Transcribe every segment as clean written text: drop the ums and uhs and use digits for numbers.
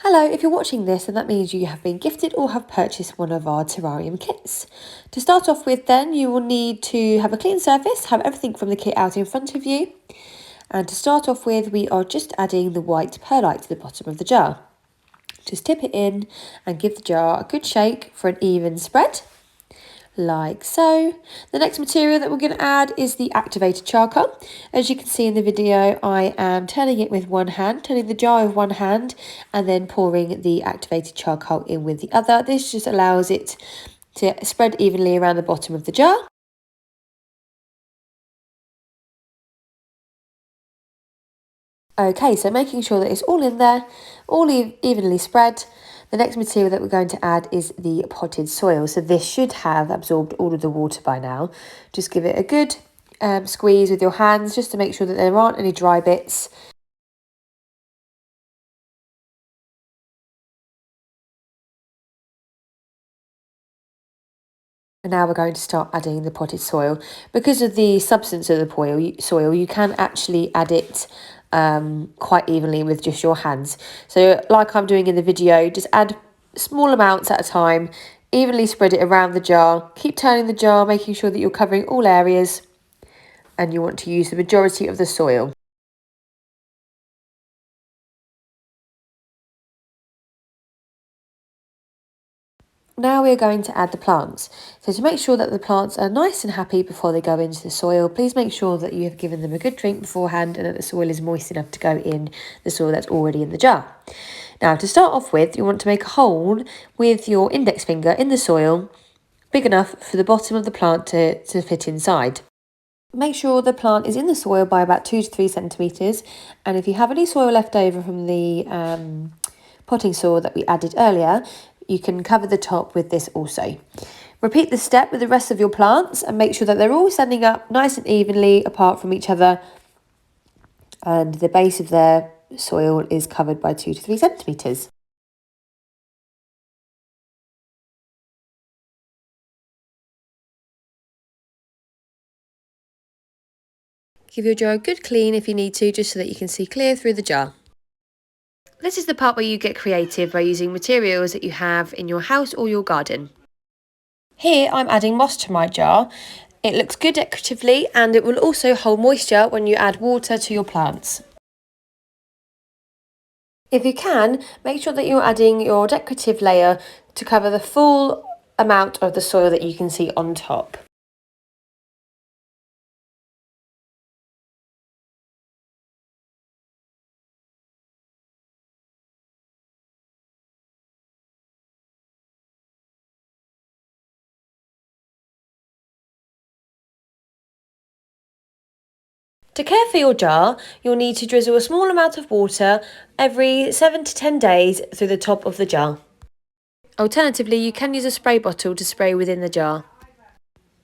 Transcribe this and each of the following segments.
Hello, if you're watching this, then that means you have been gifted or have purchased one of our terrarium kits. To start off with then, you will need to have a clean surface, have everything from the kit out in front of you. And to start off with, we are just adding the white perlite to the bottom of the jar. Just tip it in and give the jar a good shake for an even spread, like so. The next material that we're going to add is the activated charcoal. As you can see in the video, I am turning it with one hand, turning the jar with one hand, and then pouring the activated charcoal in with the other. This just allows it to spread evenly around the bottom of the jar. Okay, so making sure that it's all in there, all evenly spread. The next material that we're going to add is the potted soil. So this should have absorbed all of the water by now. Just give it a good squeeze with your hands just to make sure that there aren't any dry bits. And now we're going to start adding the potted soil. Because of the substance of the soil, you can actually add it quite evenly with just your hands. So like I'm doing in the video, just add small amounts at a time, evenly spread it around the jar, keep turning the jar, making sure that you're covering all areas, and you want to use the majority of the soil. Now we're going to add the plants. So to make sure that the plants are nice and happy before they go into the soil, please make sure that you have given them a good drink beforehand and that the soil is moist enough to go in the soil that's already in the jar. Now to start off with, you want to make a hole with your index finger in the soil, big enough for the bottom of the plant to fit inside. Make sure the plant is in the soil by about 2 to 3 centimetres, and if you have any soil left over from the potting soil that we added earlier, you can cover the top with this also. Repeat the step with the rest of your plants and make sure that they're all standing up nice and evenly apart from each other, and the base of their soil is covered by 2 to 3 centimetres. Give your jar a good clean if you need to, just so that you can see clear through the jar. This is the part where you get creative by using materials that you have in your house or your garden. Here I'm adding moss to my jar. It looks good decoratively and it will also hold moisture when you add water to your plants. If you can, make sure that you're adding your decorative layer to cover the full amount of the soil that you can see on top. To care for your jar, you'll need to drizzle a small amount of water every 7 to 10 days through the top of the jar. Alternatively, you can use a spray bottle to spray within the jar.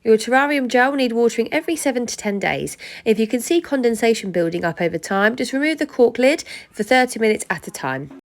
Your terrarium jar will need watering every 7 to 10 days. If you can see condensation building up over time, just remove the cork lid for 30 minutes at a time.